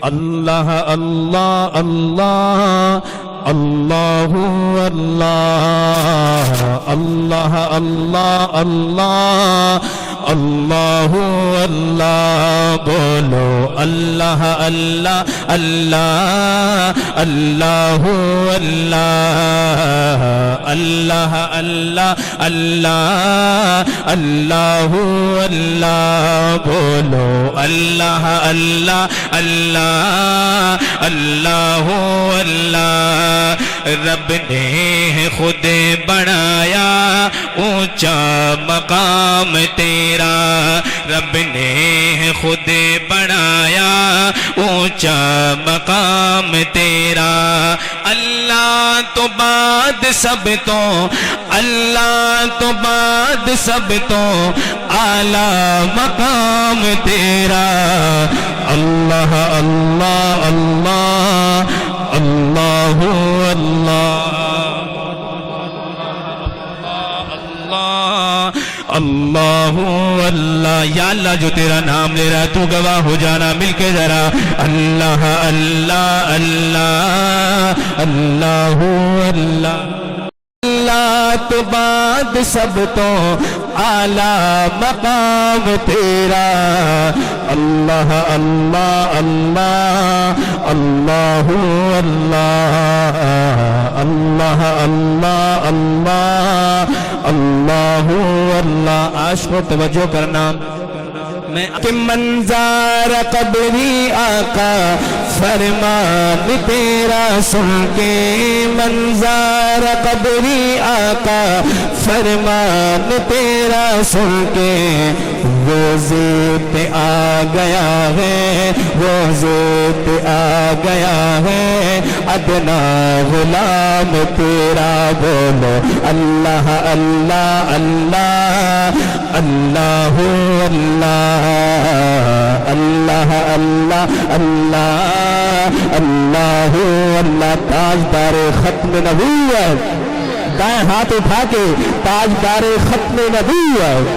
اللہ اللہ اللہ اللہ اللہ اللہ اللہ اللہ اللہ اللہ بولو اللہ اللہ اللہ اللہ اللہ اللہ اللہ اللہ اللہ بولو اللہ اللہ اللہ اللہ اللہ رب نے خود بڑھایا اونچا مقام تیرا رب نے خود بڑھایا اونچا مقام تیرا اللہ تو بعد سب تو اللہ تو بعد سب تو اعلیٰ مقام تیرا اللہ اللہ اللہ اللہ اللہ اللہ یا اللہ جو تیرا نام لے رہا تو گواہ ہو جانا مل کے ذرا اللہ اللہ اللہ اللہ اللہ اللہ تو بعد سب تو اعلیٰ مقام تیرا اللہ اللہ اللہ اللہ اللہ اللہ اللہ اللہ اللہ اللہ عاشقوں توجہ کرنا کہ منظر قبری آقا فرمان تیرا سن کے منظر قبری آقا فرمان تیرا سن کے روزے پہ آ گیا ہے روزے پہ آ گیا ہے ادنا غلام تیرا بولو اللہ اللہ اللہ اللہ اللہ اللہ اللہ اللہ اللہ اللہ تاجدار ختم نبوت دائیں ہاتھ اٹھا کے تاجدار ختم نبوت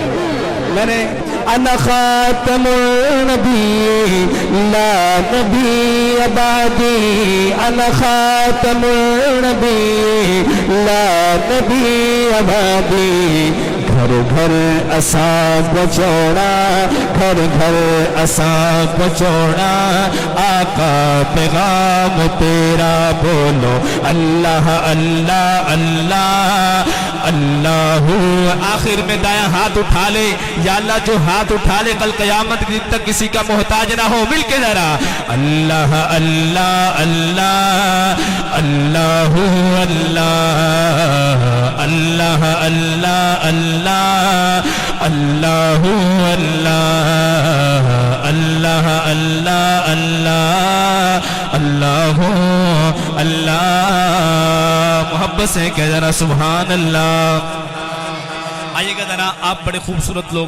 میں نے انا خاتم النبی لا نبی بعدی انا خاتم النبی لا نبی بعدی گھر گھر اساں بچوڑا گھر گھر اساں بچوڑا آقا پیغام تیرا بولو اللہ اللہ اللہ اللہ آخر میں دایاں ہاتھ اٹھا لے یا اللہ جو ہاتھ اٹھا لے کل قیامت کے دن تک کسی کا محتاج نہ ہو مل کے ذرا اللہ اللہ اللہ اللہ اللہ اللہ اللہ اللہ اللہ اللہ اللہ اللہ اللہ اللہ محبت سے کہہ ذرا سبحان اللہ آئیے گا ذرا آپ بڑے خوبصورت لوگ